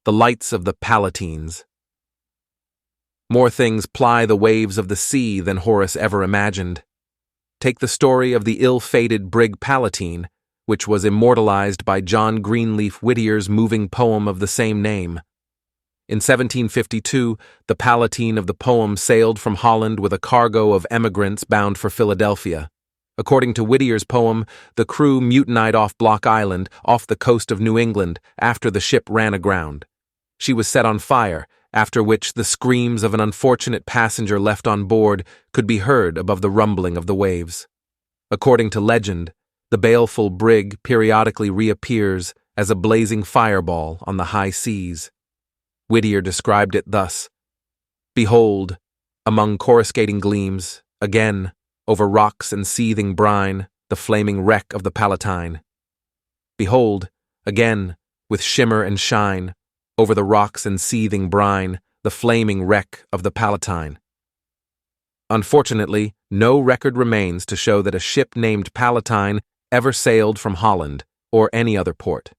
The lights of the Palatines. More things ply the waves of the sea than Horace ever imagined. Take the story of the ill-fated brig Palatine, which was immortalized by John Greenleaf Whittier's moving poem of the same name. In 1752, the Palatine of the poem sailed from Holland with a cargo of emigrants bound for Philadelphia. According to Whittier's poem, the crew mutinied off Block Island, off the coast of New England, after the ship ran aground. She was set on fire, after which the screams of an unfortunate passenger left on board could be heard above the rumbling of the waves. According to legend, the baleful brig periodically reappears as a blazing fireball on the high seas. Whittier described it thus: "Behold, among coruscating gleams, again, over rocks and seething brine, the flaming wreck of the Palatine. Behold, again, with shimmer and shine, over the rocks and seething brine, the flaming wreck of the Palatine." Unfortunately, no record remains to show that a ship named Palatine ever sailed from Holland or any other port.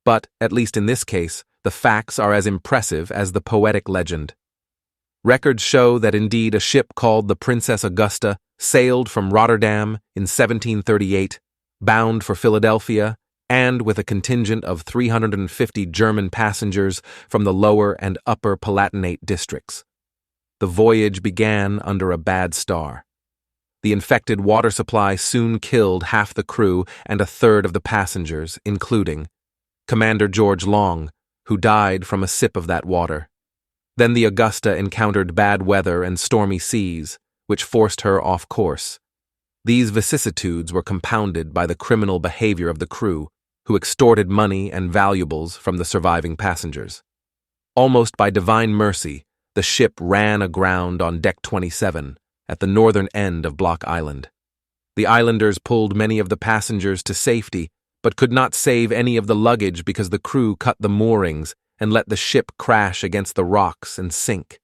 But, at least in this case, the facts are as impressive as the poetic legend. Records show that indeed a ship called the Princess Augusta sailed from Rotterdam in 1738, bound for Philadelphia, and with a contingent of 350 German passengers from the lower and upper Palatinate districts. The voyage began under a bad star. The infected water supply soon killed half the crew and a third of the passengers, including Commander George Long, who died from a sip of that water. Then the Augusta encountered bad weather and stormy seas, which forced her off course. These vicissitudes were compounded by the criminal behavior of the crew, who extorted money and valuables from the surviving passengers. Almost by divine mercy, the ship ran aground on Deck 27, at the northern end of Block Island. The islanders pulled many of the passengers to safety, but could not save any of the luggage because the crew cut the moorings and let the ship crash against the rocks and sink.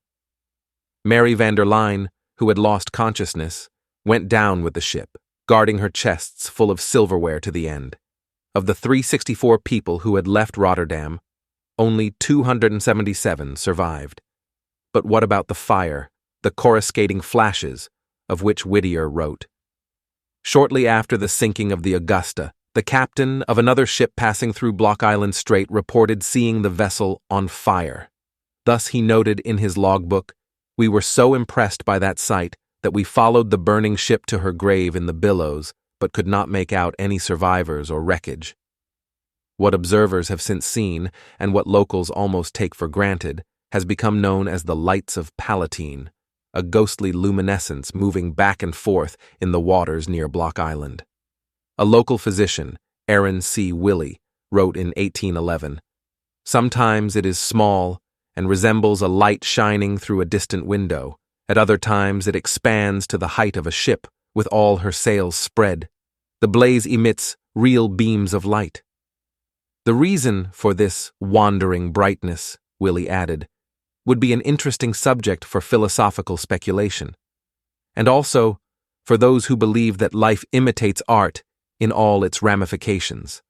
Mary van der Line, who had lost consciousness, went down with the ship, guarding her chests full of silverware to the end. Of the 364 people who had left Rotterdam, only 277 survived. But what about the fire, the coruscating flashes, of which Whittier wrote? Shortly after the sinking of the Augusta, the captain of another ship passing through Block Island Strait reported seeing the vessel on fire. Thus he noted in his logbook, "We were so impressed by that sight that we followed the burning ship to her grave in the billows, but could not make out any survivors or wreckage." What observers have since seen, and what locals almost take for granted, has become known as the lights of Palatine, a ghostly luminescence moving back and forth in the waters near Block Island. A local physician, Aaron C. Willie, wrote in 1811, "Sometimes it is small and resembles a light shining through a distant window. At other times it expands to the height of a ship with all her sails spread. The blaze emits real beams of light." The reason for this wandering brightness, Willie added, would be an interesting subject for philosophical speculation, and also for those who believe that life imitates art in all its ramifications.